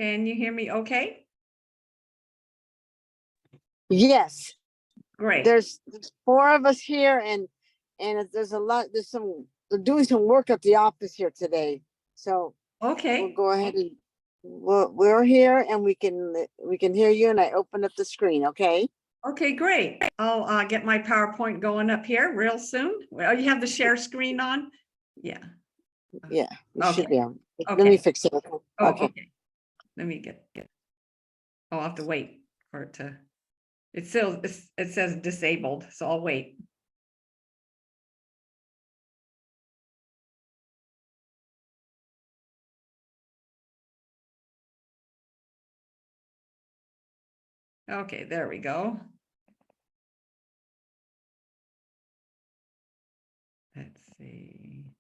Can you hear me okay? Yes, Great. there's four of us here, and there's a lot. They're doing some work at the office here today, so we'll Okay. go ahead and we're here, and we can hear you. And I open up the screen. Okay. Okay, great. I'll get my PowerPoint going up here real soon. Well, you have the share screen on? Yeah. Yeah, we Okay. should be on. Let Okay. me fix it. Oh, Okay. okay. Let me get. I'll have to wait for it to. It says disabled, so I'll wait. Okay, there we go. Let's see.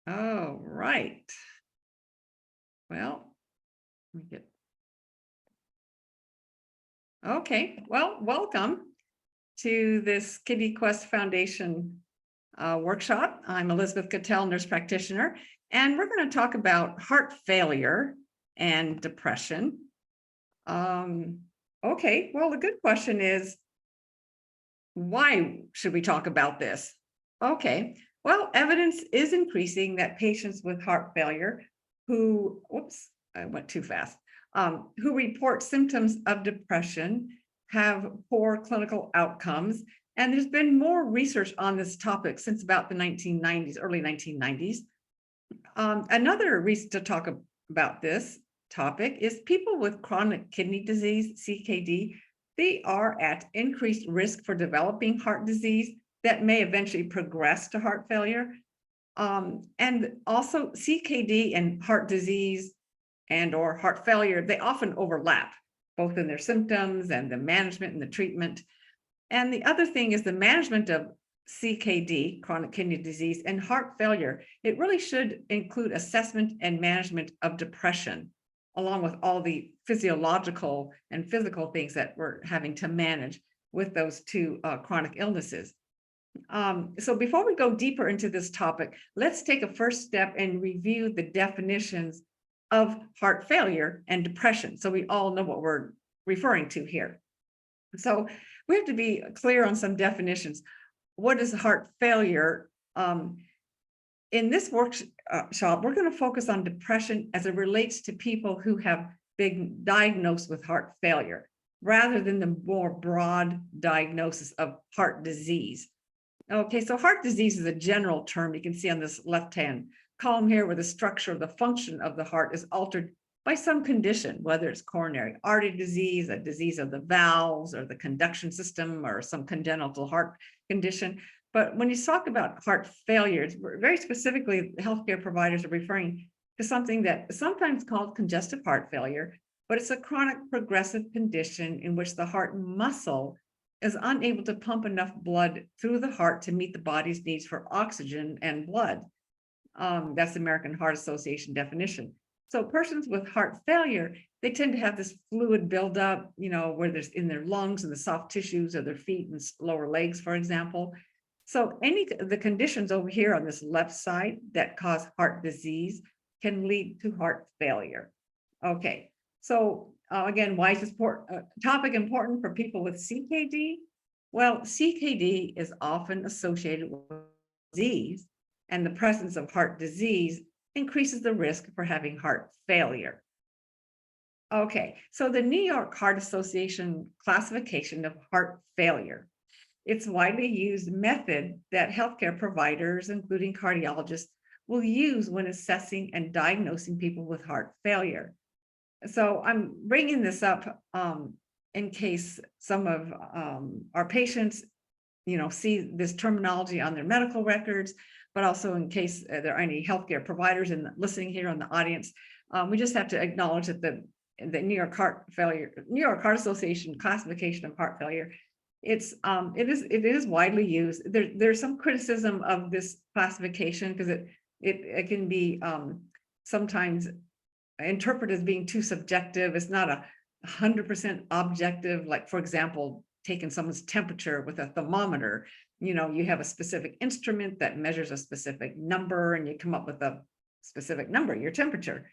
Oh, right. Well, let me get. Okay, well, welcome to this Kidney Quest Foundation workshop. I'm Elizabeth Cattell, nurse practitioner, and we're going to talk about heart failure and depression. Okay, well, the good question is, why should we talk about this? Okay, well, evidence is increasing that patients with heart failure whoops, I went too fast, who report symptoms of depression have poor clinical outcomes. And there's been more research on this topic since about the 1990s, early 1990s. Another reason to talk about this topic is people with chronic kidney disease, CKD, they are at increased risk for developing heart disease that may eventually progress to heart failure. And also CKD and heart disease or heart failure, they often overlap, both in their symptoms and the management and the treatment. And the other thing is the management of CKD, chronic kidney disease, and heart failure. It really should include assessment and management of depression, along with all the physiological and physical things that we're having to manage with those two chronic illnesses. So before we go deeper into this topic, let's take a first step and review the definitions of heart failure and depression, so we all know what we're referring to here. So we have to be clear on some definitions. What is heart failure? In this workshop, we're going to focus on depression as it relates to people who have been diagnosed with heart failure, rather than the more broad diagnosis of heart disease. Okay, so heart disease is a general term. You can see on this left-hand column here where the structure of the function of the heart is altered by some condition, whether it's coronary artery disease, a disease of the valves or the conduction system, or some congenital heart condition. But when you talk about heart failures, very specifically, healthcare providers are referring to something that is sometimes called congestive heart failure, but it's a chronic progressive condition in which the heart muscle is unable to pump enough blood through the heart to meet the body's needs for oxygen and blood. That's the American Heart Association definition. So persons with heart failure, they tend to have this fluid buildup, where there's in their lungs and the soft tissues of their feet and lower legs, for example. So any of the conditions over here on this left side that cause heart disease can lead to heart failure. Okay, so again, why is this topic important for people with CKD? Well, CKD is often associated with disease, and the presence of heart disease increases the risk for having heart failure. Okay, so the New York Heart Association classification of heart failure. It's a widely used method that healthcare providers, including cardiologists, will use when assessing and diagnosing people with heart failure. So I'm bringing this up in case some of our patients, see this terminology on their medical records, but also in case there are any healthcare providers listening here on the audience. We just have to acknowledge that the New York Heart Association classification of heart failure, it is widely used. There's some criticism of this classification because it can be sometimes interpreted as being too subjective. It's not 100% objective. Like, for example, taken someone's temperature with a thermometer. You have a specific instrument that measures a specific number and you come up with a specific number, your temperature.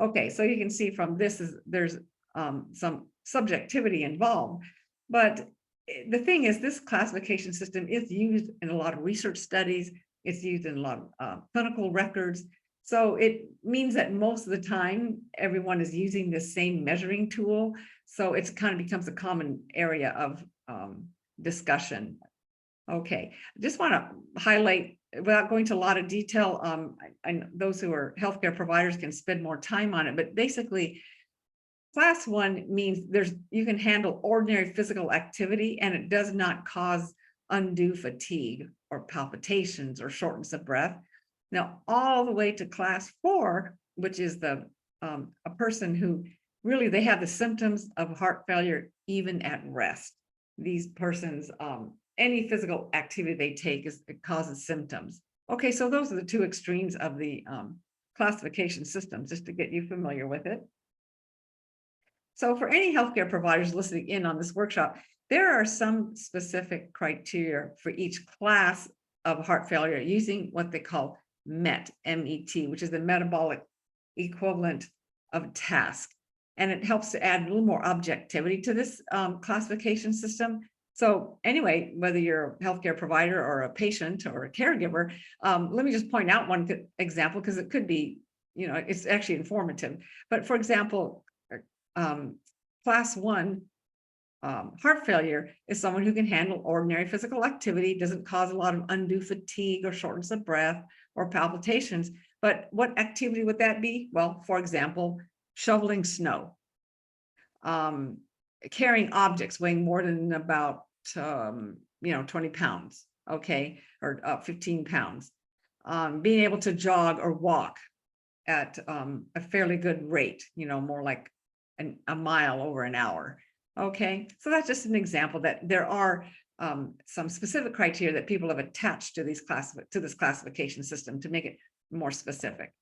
Okay, so you can see from this there's some subjectivity involved. But the thing is, this classification system is used in a lot of research studies. It's used in a lot of clinical records. So it means that most of the time, everyone is using the same measuring tool. So it's kind of becomes a common area of discussion. Okay, I just want to highlight, without going to a lot of detail, those who are healthcare providers can spend more time on it, but basically, Class 1 means you can handle ordinary physical activity and it does not cause undue fatigue or palpitations or shortness of breath. Now, all the way to Class 4, which is a person who really, they have the symptoms of heart failure even at rest. These persons, any physical activity they take it causes symptoms. Okay, so those are the two extremes of the classification system, just to get you familiar with it. So for any healthcare providers listening in on this workshop, there are some specific criteria for each class of heart failure using what they call MET, M-E-T, which is the metabolic equivalent of task. And it helps to add a little more objectivity to this classification system. So anyway, whether you're a healthcare provider or a patient or a caregiver, let me just point out one example because it could be, it's actually informative. But for example, Class 1 heart failure is someone who can handle ordinary physical activity, doesn't cause a lot of undue fatigue or shortness of breath or palpitations. But what activity would that be? Well, for example, shoveling snow, carrying objects weighing more than about 20 pounds, okay, or 15 pounds, being able to jog or walk at a fairly good rate, more like a mile over an hour. Okay, so that's just an example that there are some specific criteria that people have attached to this classification system to make it more specific.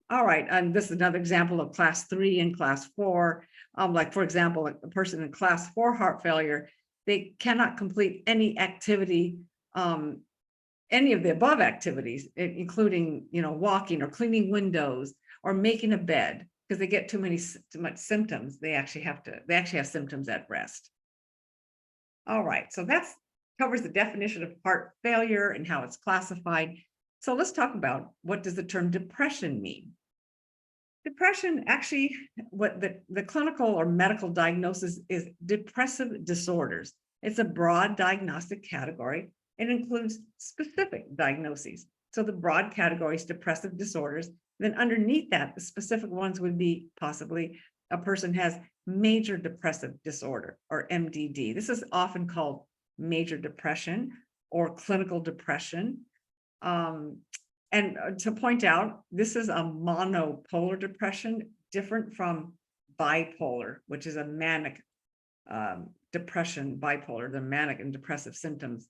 All right, and this is another example of Class 3 and Class 4. Like for example, a person in Class 4 heart failure, they cannot complete any activity, any of the above activities, including walking or cleaning windows or making a bed, because they get too much symptoms. They actually have symptoms at rest. All right, so that covers the definition of heart failure and how it's classified. So let's talk about, what does the term depression mean? Depression, actually, what the clinical or medical diagnosis is depressive disorders. It's a broad diagnostic category. It includes specific diagnoses. So the broad category is depressive disorders. Then underneath that, the specific ones would be possibly a person has major depressive disorder, or MDD. This is often called major depression or clinical depression. And to point out, this is a monopolar depression, different from bipolar, which is a manic depression. Bipolar, the manic and depressive symptoms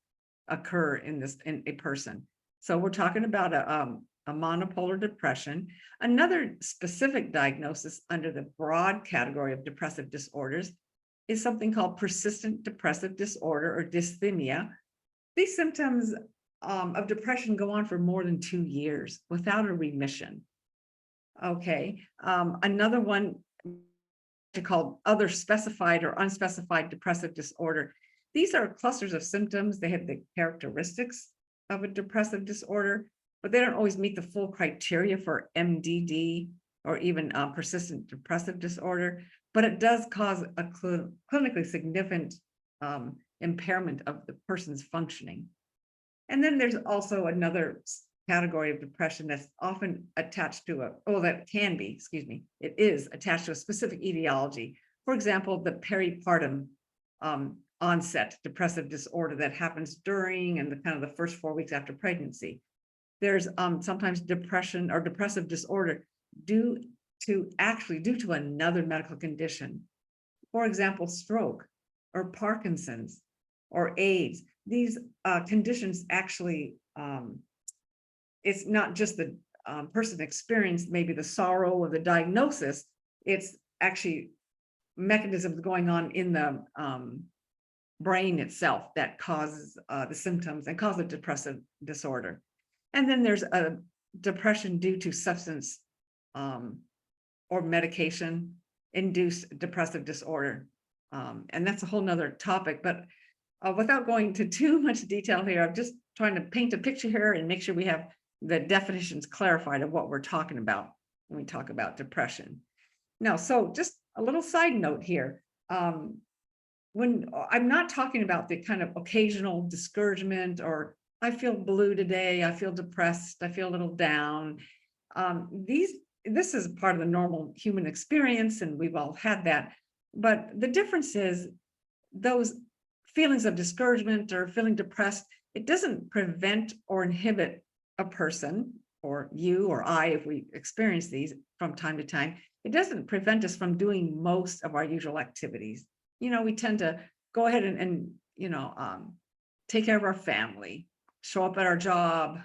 occur in a person. So we're talking about a monopolar depression. Another specific diagnosis under the broad category of depressive disorders is something called persistent depressive disorder, or dysthymia. These symptoms of depression go on for more than 2 years without a remission. Okay, another one called other specified or unspecified depressive disorder. These are clusters of symptoms. They have the characteristics of a depressive disorder, but they don't always meet the full criteria for MDD or even persistent depressive disorder, but it does cause a clinically significant impairment of the person's functioning. And then there's also another category of depression that's often attached to it is attached to a specific etiology. For example, the peripartum onset depressive disorder that happens during and the first 4 weeks after pregnancy. There's sometimes depression or depressive disorder due to another medical condition. For example, stroke or Parkinson's or AIDS. These conditions actually, it's not just the person experienced maybe the sorrow of the diagnosis, it's actually mechanisms going on in the brain itself that causes the symptoms and causes a depressive disorder. And then there's a depression due to substance or medication induced depressive disorder. And that's a whole nother topic, but without going into too much detail here, I'm just trying to paint a picture here and make sure we have the definitions clarified of what we're talking about when we talk about depression. Now, so just a little side note here. When I'm not talking about the kind of occasional discouragement or I feel blue today, I feel depressed, I feel a little down. This is part of the normal human experience, and we've all had that. But the difference is those feelings of discouragement or feeling depressed, it doesn't prevent or inhibit a person, or you or I, if we experience these from time to time, it doesn't prevent us from doing most of our usual activities. We tend to go ahead and take care of our family, show up at our job,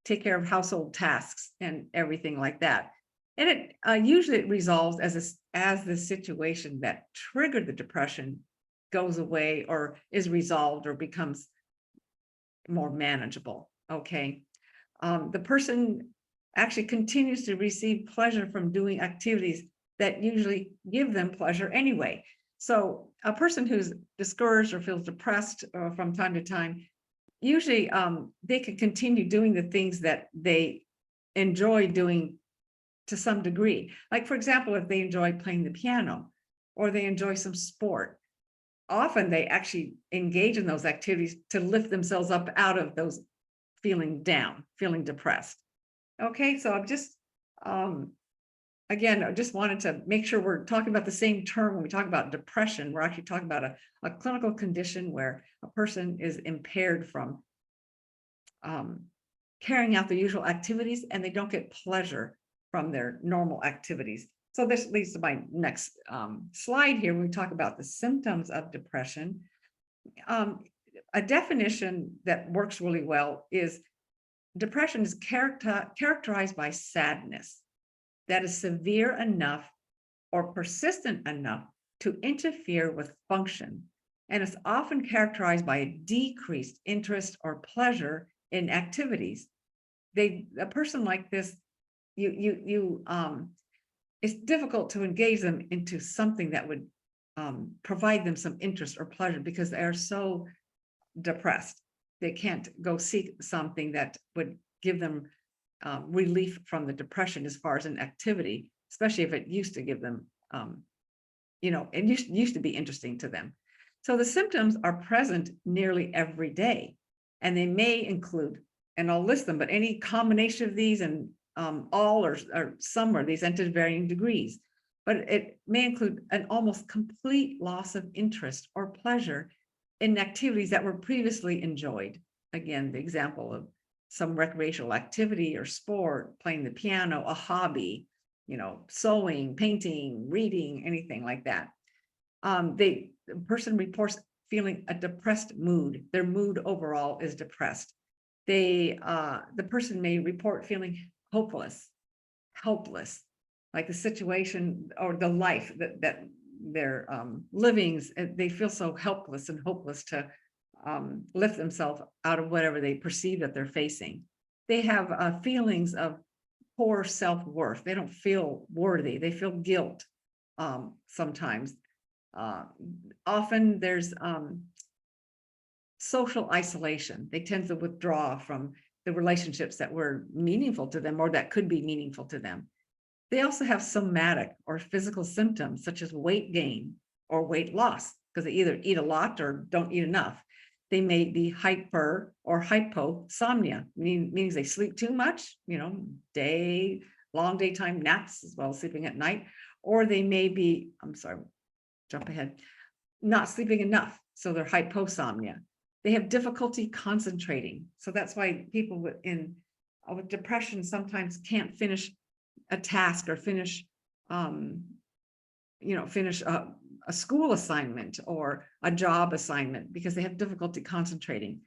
take care of household tasks and everything like that. And it usually resolves as the situation that triggered the depression goes away or is resolved or becomes more manageable. Okay. The person actually continues to receive pleasure from doing activities that usually give them pleasure anyway. So a person who's discouraged or feels depressed from time to time, usually they can continue doing the things that they enjoy doing to some degree. Like, for example, if they enjoy playing the piano or they enjoy some sport, often they actually engage in those activities to lift themselves up out of those feeling down, feeling depressed. Okay, so I'm just, again, I just wanted to make sure we're talking about the same term when we talk about depression. We're actually talking about a clinical condition where a person is impaired from carrying out the usual activities and they don't get pleasure from their normal activities. So this leads to my next slide here when we talk about the symptoms of depression. A definition that works really well is depression is characterized by sadness that is severe enough or persistent enough to interfere with function, and is often characterized by a decreased interest or pleasure in activities. A person like this, it's difficult to engage them into something that would provide them some interest or pleasure because they are so depressed. They can't go seek something that would give them relief from the depression as far as an activity, especially if it used to give them, it used to be interesting to them. So the symptoms are present nearly every day, and they may include, and I'll list them, but any combination of these and all or some of these to varying degrees, but it may include an almost complete loss of interest or pleasure in activities that were previously enjoyed. Again, the example of some recreational activity or sport, playing the piano, a hobby, sewing, painting, reading, anything like that. The person reports feeling a depressed mood. Their mood overall is depressed. The person may report feeling hopeless, helpless, like the situation or the life that they're living. They feel so helpless and hopeless to lift themselves out of whatever they perceive that they're facing. They have feelings of poor self-worth. They don't feel worthy. They feel guilt sometimes. Often there's social isolation. They tend to withdraw from the relationships that were meaningful to them or that could be meaningful to them. They also have somatic or physical symptoms such as weight gain or weight loss because they either eat a lot or don't eat enough. They may be hyper or hyposomnia, means they sleep too much, long daytime naps as well as sleeping at night, or they may be, jump ahead, not sleeping enough. So they're hyposomnia. They have difficulty concentrating. So that's why people with depression sometimes can't finish a task or finish a school assignment or a job assignment because they have difficulty concentrating.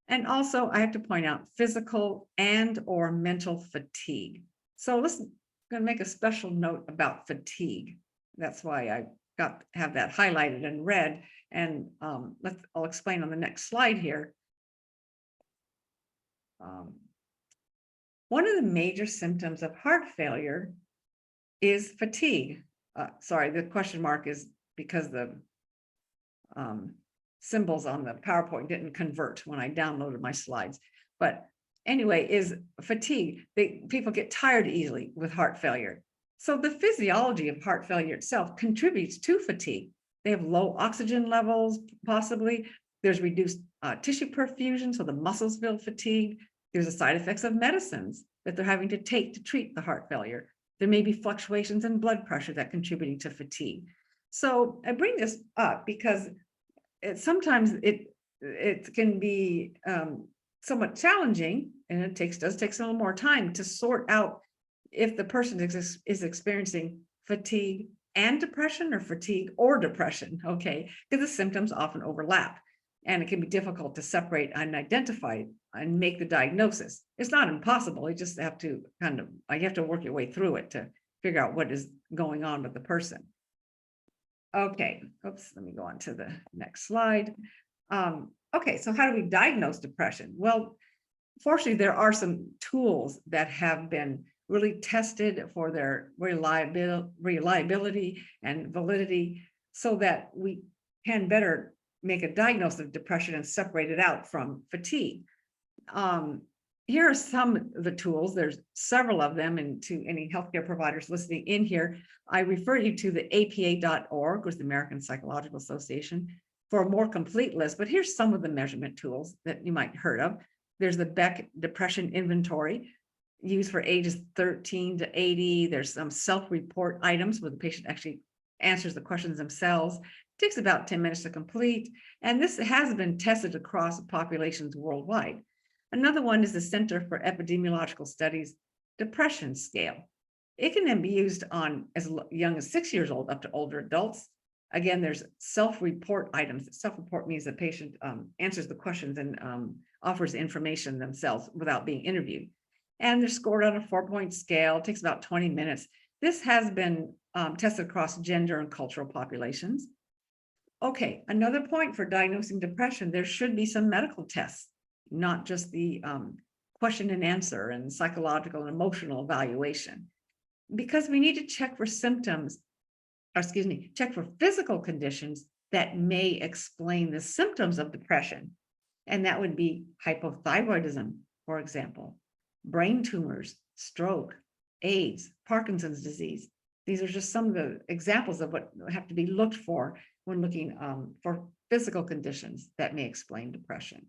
And also, I have to point out physical and or mental fatigue. So I'm going to make a special note about fatigue. That's why I have that highlighted in red. And I'll explain on the next slide here. One of the major symptoms of heart failure is fatigue. Sorry, the question mark is because the symbols on the PowerPoint didn't convert when I downloaded my slides. But anyway, is fatigue. People get tired easily with heart failure. So the physiology of heart failure itself contributes to fatigue. They have low oxygen levels, possibly. There's reduced tissue perfusion, so the muscles feel fatigued. There's the side effects of medicines that they're having to take to treat the heart failure. There may be fluctuations in blood pressure that contributing to fatigue. So I bring this up because sometimes it can be somewhat challenging, and it does take a little more time to sort out if the person is experiencing fatigue and depression, or fatigue or depression, okay? Because the symptoms often overlap, and it can be difficult to separate and identify and make the diagnosis. It's not impossible. You just have to you have to work your way through it to figure out what is going on with the person. Okay, oops, let me go on to the next slide. Okay, so how do we diagnose depression? Well, fortunately, there are some tools that have been really tested for their reliability and validity, so that we can better make a diagnosis of depression and separate it out from fatigue. Here are some of the tools. There's several of them, and to any healthcare providers listening in here, I refer you to the APA.org, which is the American Psychological Association, for a more complete list. But here's some of the measurement tools that you might have heard of. There's the Beck Depression Inventory, used for ages 13 to 80. There's some self-report items where the patient actually answers the questions themselves. It takes about 10 minutes to complete. And this has been tested across populations worldwide. Another one is the Center for Epidemiological Studies Depression Scale. It can then be used on as young as 6 years old up to older adults. Again, there's self-report items. Self-report means the patient answers the questions and offers information themselves without being interviewed. And they're scored on a 4-point scale. It takes about 20 minutes. This has been tested across gender and cultural populations. Okay, another point for diagnosing depression, there should be some medical tests, not just the question and answer and psychological and emotional evaluation, because we need to check for symptoms, check for physical conditions that may explain the symptoms of depression. And that would be hypothyroidism, for example, brain tumors, stroke, AIDS, Parkinson's disease. These are just some of the examples of what have to be looked for when looking for physical conditions that may explain depression.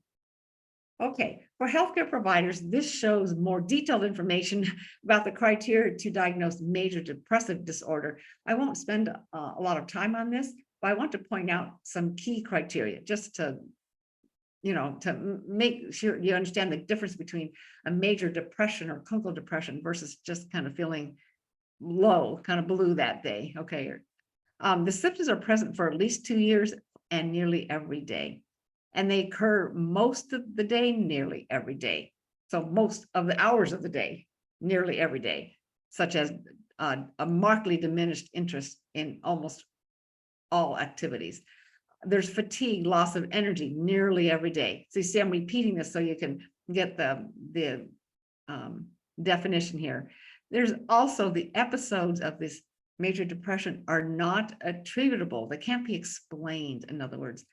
Okay, for healthcare providers, this shows more detailed information about the criteria to diagnose major depressive disorder. I won't spend a lot of time on this, but I want to point out some key criteria just to make sure you understand the difference between a major depression or clinical depression versus just kind of feeling low, kind of blue that day. Okay. The symptoms are present for at least 2 years and nearly every day. And they occur most of the day, nearly every day. So most of the hours of the day, nearly every day, such as a markedly diminished interest in almost all activities. There's fatigue, loss of energy nearly every day. So you see, I'm repeating this so you can get the definition here. There's also the episodes of this major depression are not attributable. They can't be explained, in other words,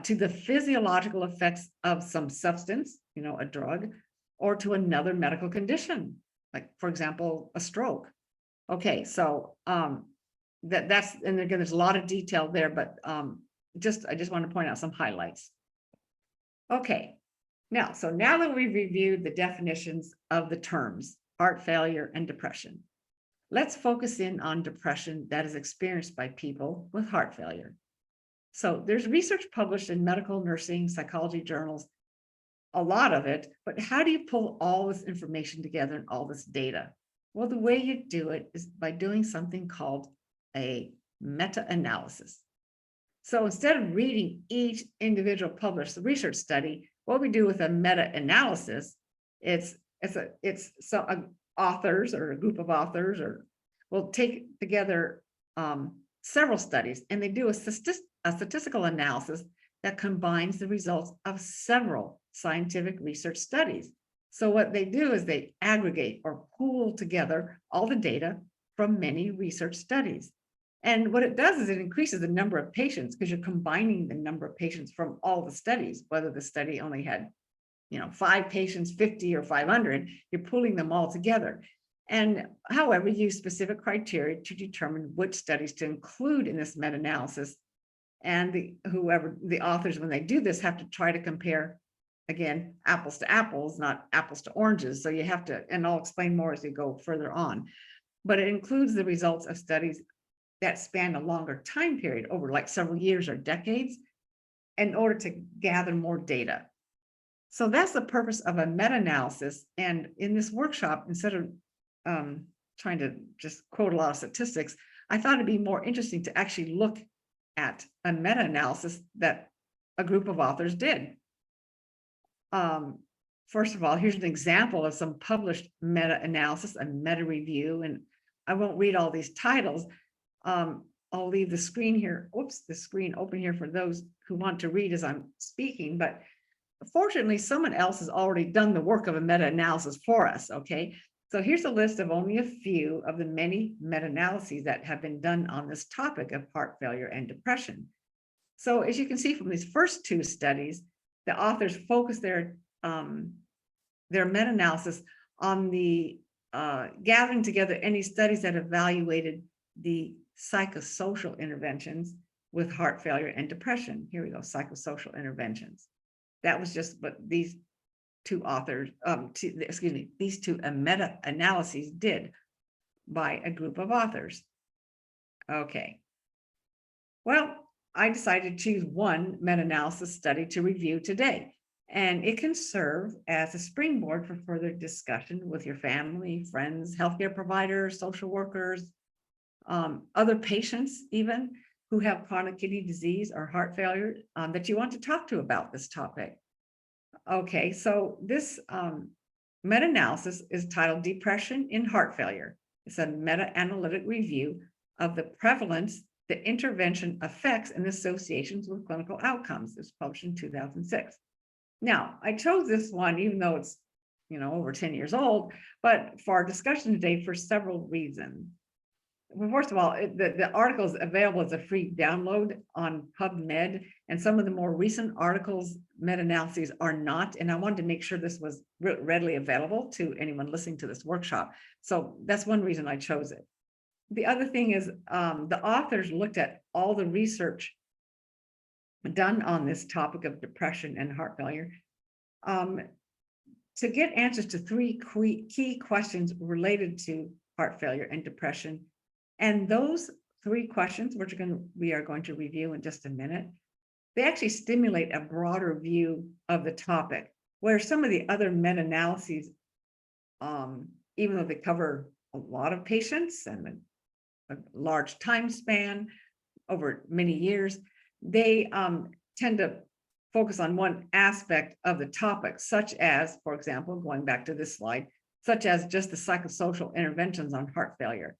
to the physiological effects of some substance, a drug, or to another medical condition, like, for example, a stroke. Okay, so that's, and again, there's a lot of detail there, but I just want to point out some highlights. Okay, now that we've reviewed the definitions of the terms heart failure and depression, let's focus in on depression that is experienced by people with heart failure. So there's research published in medical, nursing, psychology journals, a lot of it, but how do you pull all this information together and all this data? Well, the way you do it is by doing something called a meta-analysis. So instead of reading each individual published research study, what we do with a meta-analysis, it's authors or a group of authors, or we'll take together several studies, and they do a statistical analysis that combines the results of several scientific research studies. So what they do is they aggregate or pool together all the data from many research studies. And what it does is it increases the number of patients because you're combining the number of patients from all the studies, whether the study only had 5 patients, 50 or 500, you're pulling them all together. And however, use specific criteria to determine which studies to include in this meta-analysis. And the authors, when they do this, have to try to compare, again, apples to apples, not apples to oranges. So you have to, and I'll explain more as we go further on, but it includes the results of studies that span a longer time period over like several years or decades in order to gather more data. So that's the purpose of a meta-analysis. And in this workshop, instead of trying to just quote a lot of statistics, I thought it'd be more interesting to actually look at a meta-analysis that a group of authors did. First of all, here's an example of some published meta-analysis, a meta-review, and I won't read all these titles. I'll leave the screen here, the screen open here for those who want to read as I'm speaking, but fortunately, someone else has already done the work of a meta-analysis for us, okay? So here's a list of only a few of the many meta-analyses that have been done on this topic of heart failure and depression. So as you can see from these first 2 studies, the authors focus their meta-analysis on the gathering together any studies that evaluated the psychosocial interventions with heart failure and depression. Here we go, psychosocial interventions. That was just what these 2 authors, these 2 meta-analyses did by a group of authors. Okay. Well, I decided to choose one meta-analysis study to review today, and it can serve as a springboard for further discussion with your family, friends, healthcare providers, social workers, other patients even who have chronic kidney disease or heart failure that you want to talk to about this topic. Okay, so this meta-analysis is titled Depression in Heart Failure. It's a meta-analytic review of the prevalence, the intervention effects, and associations with clinical outcomes. It was published in 2006. Now, I chose this one, even though it's over 10 years old, but for our discussion today for several reasons. Well, first of all, the article is available as a free download on PubMed, and some of the more recent articles, meta-analyses, are not. And I wanted to make sure this was readily available to anyone listening to this workshop. So that's one reason I chose it. The other thing is the authors looked at all the research done on this topic of depression and heart failure to get answers to 3 key questions related to heart failure and depression. And those 3 questions, which we are going to review in just a minute, they actually stimulate a broader view of the topic, where some of the other meta-analyses, even though they cover a lot of patients and a large time span over many years, they tend to focus on one aspect of the topic, such as, for example, going back to this slide, such as just the psychosocial interventions on heart failure.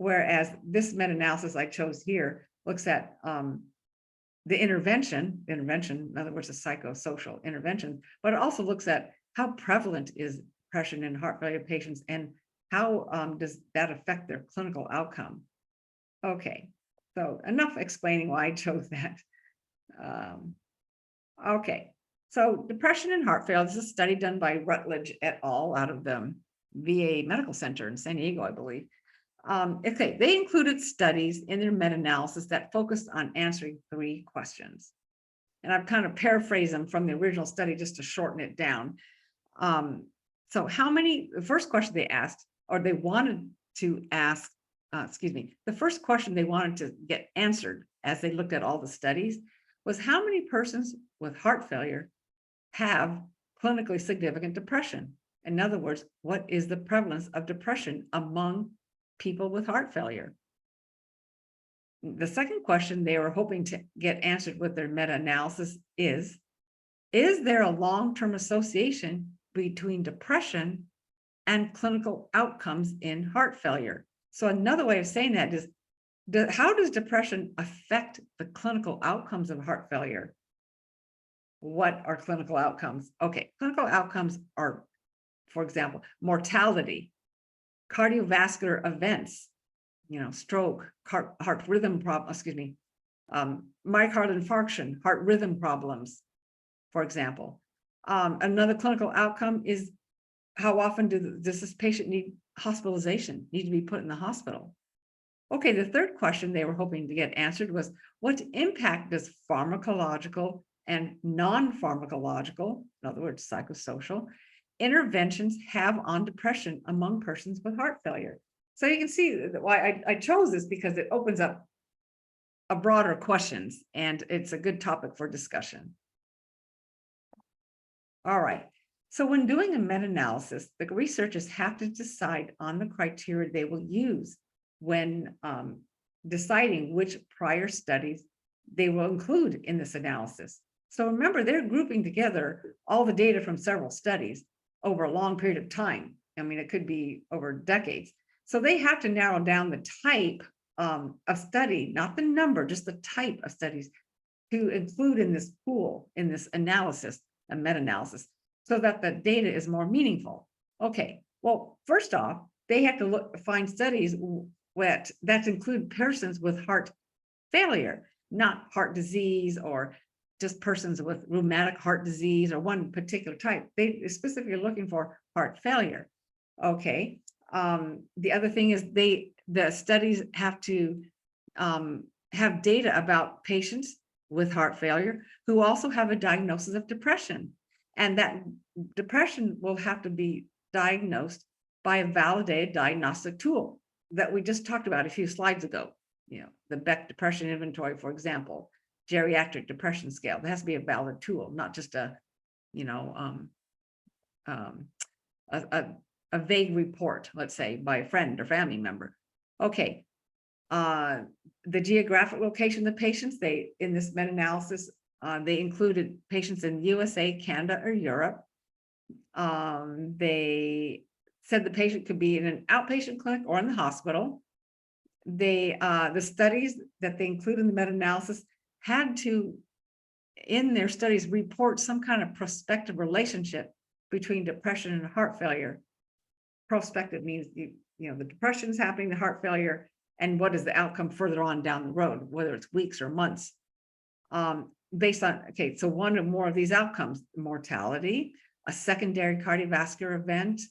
Whereas this meta-analysis I chose here looks at the intervention, in other words, the psychosocial intervention, but it also looks at how prevalent is depression in heart failure patients and how does that affect their clinical outcome. Okay, so enough explaining why I chose that. Okay, so depression and heart failure, this is a study done by Rutledge et al. Out of the VA Medical Center in San Diego, I believe. Okay, they included studies in their meta-analysis that focused on answering 3 questions. And I've kind of paraphrased them from the original study just to shorten it down. So the first question they asked, or they wanted to ask, the first question they wanted to get answered as they looked at all the studies was how many persons with heart failure have clinically significant depression? In other words, what is the prevalence of depression among people with heart failure? The second question they were hoping to get answered with their meta-analysis is there a long-term association between depression and clinical outcomes in heart failure? So another way of saying that is, How does depression affect the clinical outcomes of heart failure? What are clinical outcomes? Okay, clinical outcomes are, for example, mortality, cardiovascular events, stroke, heart rhythm problem, myocardial infarction, heart rhythm problems, for example. Another clinical outcome is how often does this patient need hospitalization, need to be put in the hospital? Okay, the third question they were hoping to get answered was, what impact does pharmacological and non-pharmacological, in other words, psychosocial, interventions have on depression among persons with heart failure? So you can see why I chose this, because it opens up a broader questions, and it's a good topic for discussion. All right. So when doing a meta-analysis, the researchers have to decide on the criteria they will use when deciding which prior studies they will include in this analysis. So remember, they're grouping together all the data from several studies over a long period of time. I mean, it could be over decades. So they have to narrow down the type of study, not the number, just the type of studies to include in this pool, in this analysis, a meta-analysis, so that the data is more meaningful. Okay, well, first off, they have to find studies that include persons with heart failure, not heart disease or just persons with rheumatic heart disease or one particular type. They specifically are looking for heart failure. Okay. The other thing is the studies have to have data about patients with heart failure who also have a diagnosis of depression. And that depression will have to be diagnosed by a validated diagnostic tool that we just talked about a few slides ago. The Beck Depression Inventory, for example, geriatric depression scale. There has to be a valid tool, not just a vague report, let's say, by a friend or family member. Okay. The geographic location of the patients, in this meta-analysis, they included patients in USA, Canada, or Europe. They said the patient could be in an outpatient clinic or in the hospital. The studies that they include in the meta-analysis had to, in their studies, report some kind of prospective relationship between depression and heart failure. Prospective means the depression is happening, the heart failure, and what is the outcome further on down the road, whether it's weeks or months. Based on, okay, so one or more of these outcomes: mortality, a secondary cardiovascular event,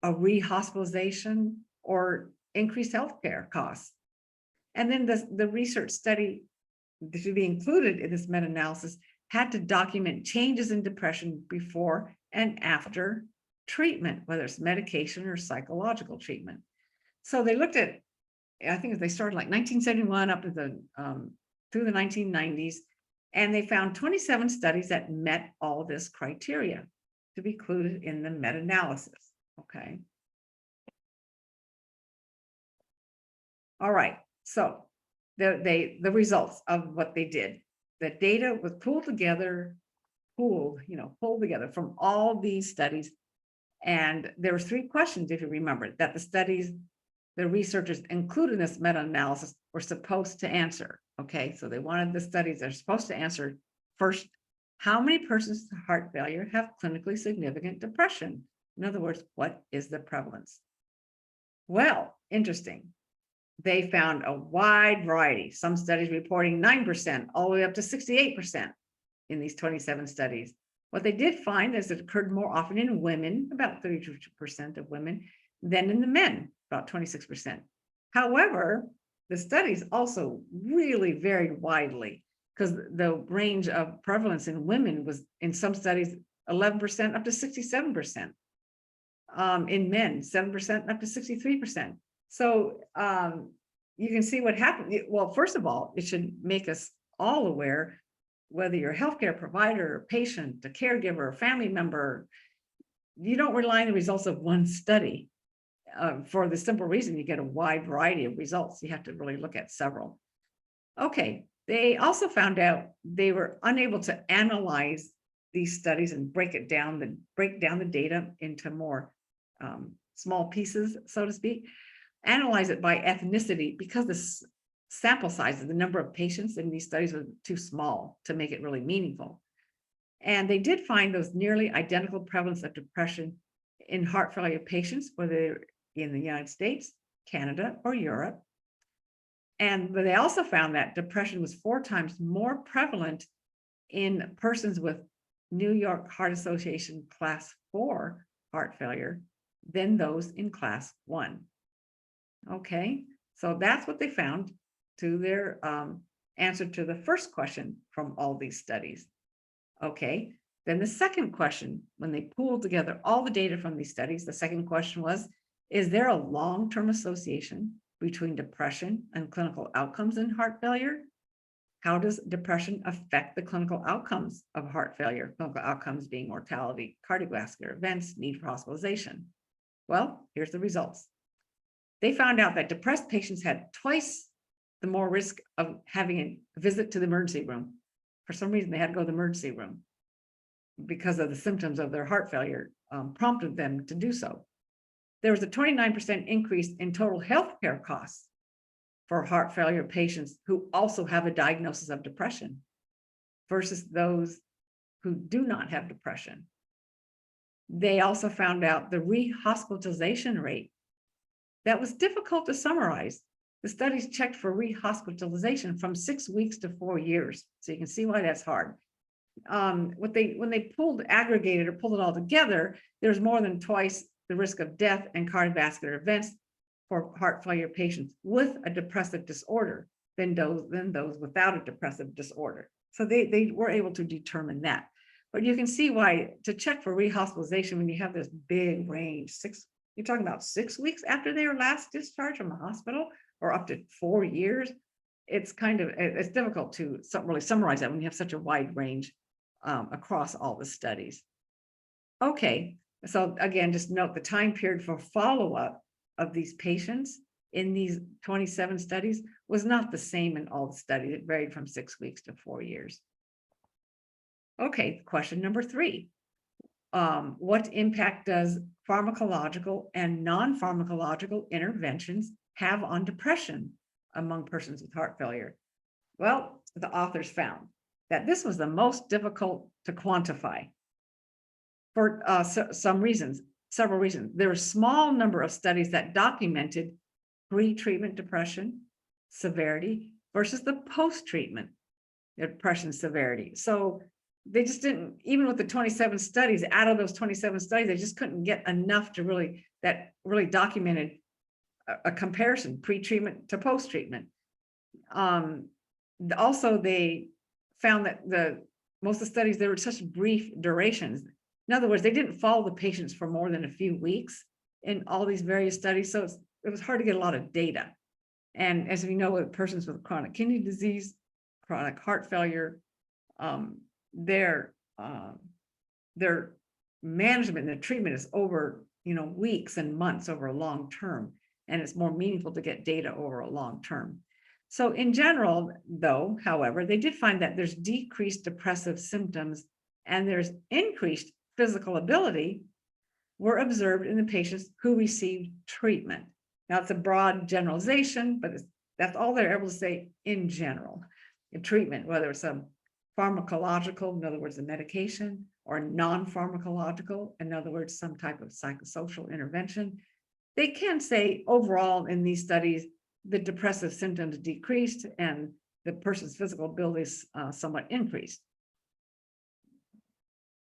a rehospitalization, or increased healthcare costs. And then the research study to be included in this meta-analysis had to document changes in depression before and after treatment, whether it's medication or psychological treatment. So they looked at, I think they started like 1971 up to through the 1990s, and they found 27 studies that met all this criteria to be included in the meta-analysis. Okay. All right. So the results of what they did, the data was pulled together from all these studies. And there were 3 questions, if you remember, that the researchers included in this meta-analysis were supposed to answer. Okay, so they wanted the studies they're supposed to answer. First, how many persons with heart failure have clinically significant depression? In other words, what is the prevalence? Well, interesting. They found a wide variety, some studies reporting 9%, all the way up to 68% in these 27 studies. What they did find is it occurred more often in women, about 32% of women, than in the men, about 26%. However, the studies also really varied widely, because the range of prevalence in women was, in some studies, 11% up to 67%. In men, 7% up to 63%. So you can see what happened. Well, first of all, it should make us all aware, whether you're a healthcare provider, a patient, a caregiver, a family member, you don't rely on the results of one study. For the simple reason you get a wide variety of results. You have to really look at several. Okay, they also found out they were unable to analyze these studies and break down the data into more small pieces, so to speak. analyze it by ethnicity because the sample sizes, the number of patients in these studies was too small to make it really meaningful. And they did find those nearly identical prevalence of depression in heart failure patients, whether they're in the United States, Canada, or Europe. But they also found that depression was 4 times more prevalent in persons with New York Heart Association class 4 heart failure than those in class 1. Okay, so that's what they found to their answer to the first question from all these studies. Okay, then the second question, when they pooled together all the data from these studies, the second question was, is there a long-term association between depression and clinical outcomes in heart failure? How does depression affect the clinical outcomes of heart failure? Clinical outcomes being mortality, cardiovascular events, need for hospitalization. Well, here's the results. They found out that depressed patients had twice the more risk of having a visit to the emergency room. For some reason, they had to go to the emergency room because of the symptoms of their heart failure prompted them to do so. There was a 29% increase in total healthcare costs for heart failure patients who also have a diagnosis of depression versus those who do not have depression. They also found out the rehospitalization rate. That was difficult to summarize. The studies checked for rehospitalization from 6 weeks to 4 years. So you can see why that's hard. When they aggregated or pulled it all together, there's more than twice the risk of death and cardiovascular events for heart failure patients with a depressive disorder than those without a depressive disorder. So they were able to determine that. But you can see why to check for rehospitalization when you have this big range, you're talking about 6 weeks after they were last discharged from the hospital or up to 4 years. It's difficult to really summarize that when you have such a wide range across all the studies. Okay, so again, just note the time period for follow-up of these patients in these 27 studies was not the same in all the studies. It varied from 6 weeks to 4 years. Okay, question number 3. What impact does pharmacological and non-pharmacological interventions have on depression among persons with heart failure? Well, the authors found that this was the most difficult to quantify for several reasons. There were a small number of studies that documented pre-treatment depression severity versus the post-treatment depression severity. So they just didn't, even with the 27 studies, out of those 27 studies, they just couldn't get enough to really documented a comparison pre-treatment to post-treatment. Also, they found that most of the studies, there were such brief durations. In other words, they didn't follow the patients for more than a few weeks in all these various studies. So it was hard to get a lot of data. And as we know, with persons with chronic kidney disease, chronic heart failure, their management and their treatment is over, weeks and months over a long term. And it's more meaningful to get data over a long term. So in general, though, however, they did find that there's decreased depressive symptoms and there's increased physical ability were observed in the patients who received treatment. Now, it's a broad generalization, but that's all they're able to say in general. In treatment, whether it's a pharmacological, in other words, a medication, or non-pharmacological, in other words, some type of psychosocial intervention, they can say overall in these studies, the depressive symptoms decreased and the person's physical abilities somewhat increased.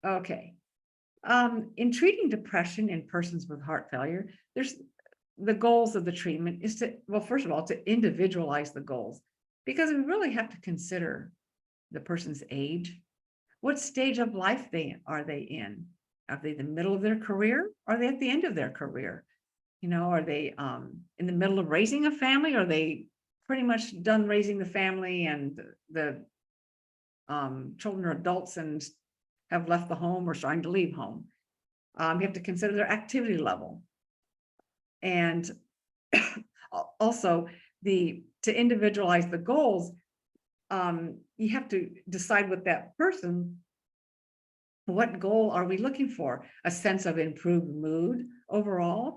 Okay. In treating depression in persons with heart failure, there's the goals of the treatment is to, well, first of all, to individualize the goals, because we really have to consider the person's age. What stage of life are they in? Are they in the middle of their career? Are they at the end of their career? Are they in the middle of raising a family? Or are they pretty much done raising the family and the children are adults and have left the home or starting to leave home? You have to consider their activity level. And also to individualize the goals, you have to decide with that person, what goal are we looking for? A sense of improved mood overall,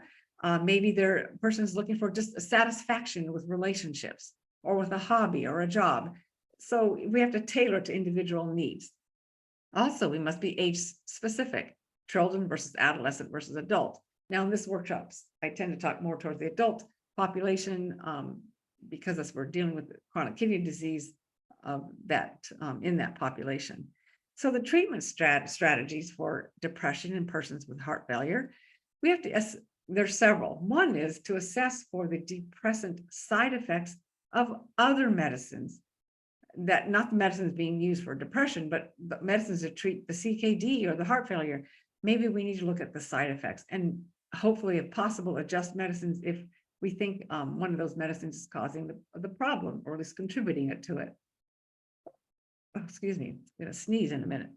Maybe their person is looking for just a satisfaction with relationships or with a hobby or a job. So we have to tailor to individual needs. Also, we must be age specific, children versus adolescent versus adult. Now in this workshops, I tend to talk more towards the adult population because as we're dealing with chronic kidney disease in that population. So the treatment strategies for depression in persons with heart failure, we have to, there's several. One is to assess for the depressant side effects of other medicines, that not the medicines being used for depression, but medicines to treat the CKD or the heart failure. Maybe we need to look at the side effects and hopefully, if possible, adjust medicines if we think one of those medicines is causing the problem or is contributing it to it. Oh, excuse me, I'm gonna sneeze in a minute.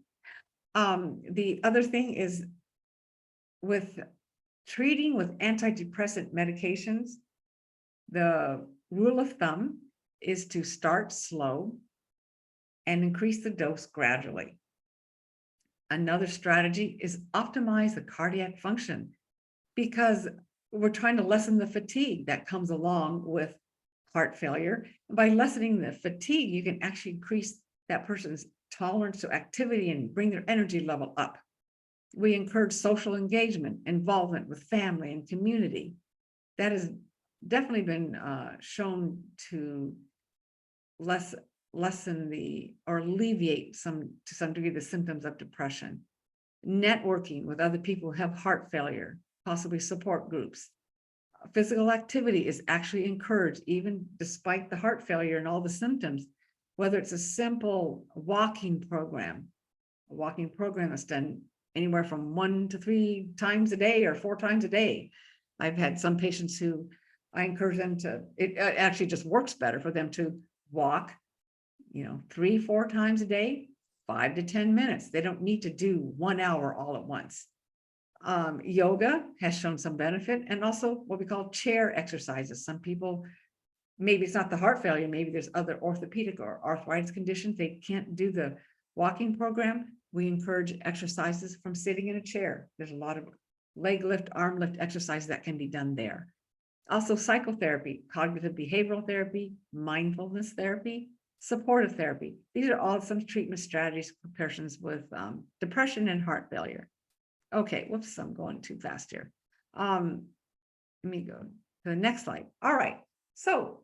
The other thing is with treating with antidepressant medications, the rule of thumb is to start slow and increase the dose gradually. Another strategy is optimize the cardiac function because we're trying to lessen the fatigue that comes along with heart failure. And by lessening the fatigue, you can actually increase that person's tolerance to activity and bring their energy level up. We encourage social engagement, involvement with family and community. That has definitely been shown to lessen or alleviate to some degree the symptoms of depression. Networking with other people who have heart failure, possibly support groups. Physical activity is actually encouraged even despite the heart failure and all the symptoms, whether it's a simple walking program. A walking program is done anywhere from 1 to 3 times a day or 4 times a day. I've had some patients who I encourage them to, it actually just works better for them to walk, 3-4 times a day, 5 to 10 minutes. They don't need to do 1 hour all at once. Yoga has shown some benefit, and also what we call chair exercises. Some people, maybe it's not the heart failure, maybe there's other orthopedic or arthritis conditions. They can't do the walking program. We encourage exercises from sitting in a chair. There's a lot of leg lift, arm lift exercises that can be done there. Also psychotherapy, cognitive behavioral therapy, mindfulness therapy, supportive therapy. These are all some treatment strategies for persons with depression and heart failure. Okay, whoops, I'm going too fast here. Let me go to the next slide. All right, so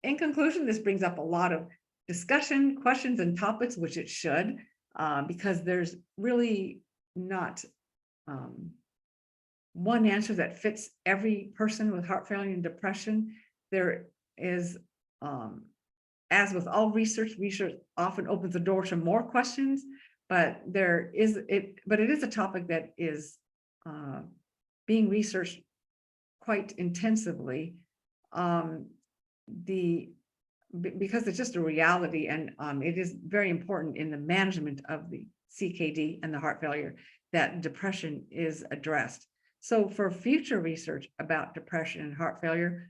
in conclusion, this brings up a lot of discussion, questions, and topics, which it should, because there's really not one answer that fits every person with heart failure and depression. There is, as with all research often opens the door to more questions, but it is a topic that is being researched quite intensively, because it's just a reality, and it is very important in the management of the CKD and the heart failure that depression is addressed. So for future research about depression and heart failure,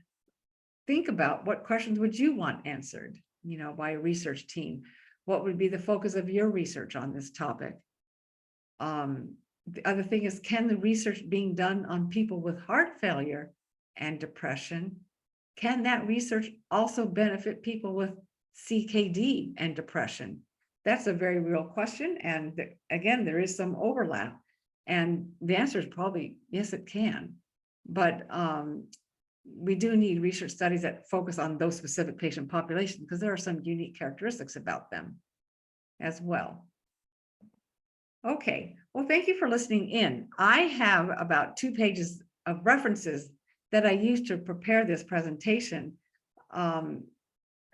think about what questions would you want answered, by a research team. What would be the focus of your research on this topic? The other thing is, can the research being done on people with heart failure and depression, can that research also benefit people with CKD and depression? That's a very real question. And again, there is some overlap. And the answer is probably, yes, it can. But we do need research studies that focus on those specific patient populations because there are some unique characteristics about them as well. Okay, well, thank you for listening in. I have about 2 pages of references that I used to prepare this presentation. I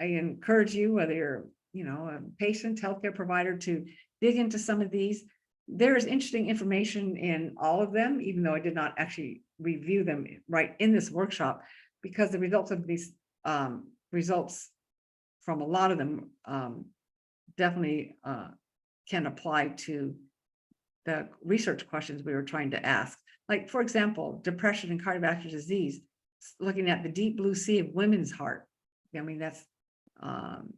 encourage you, whether you're, a patient, healthcare provider, to dig into some of these. There is interesting information in all of them, even though I did not actually review them right in this workshop, because the results of these results from a lot of them definitely can apply to the research questions we were trying to ask. Like, for example, depression and cardiovascular disease, looking at the deep blue sea of women's heart. I mean, that's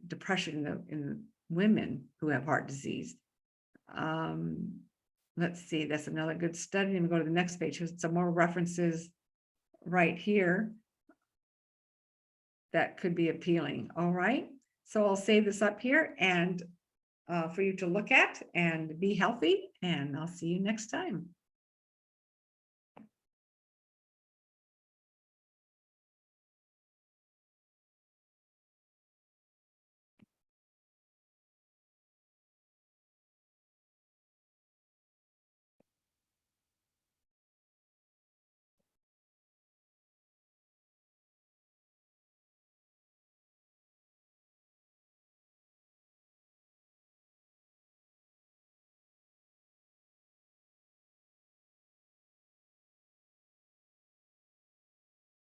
depression in women who have heart disease. Let's see, that's another good study. And go to the next page. Here's some more references. right here that could be appealing. All right. So I'll save this up here and for you to look at and be healthy. And I'll see you next time.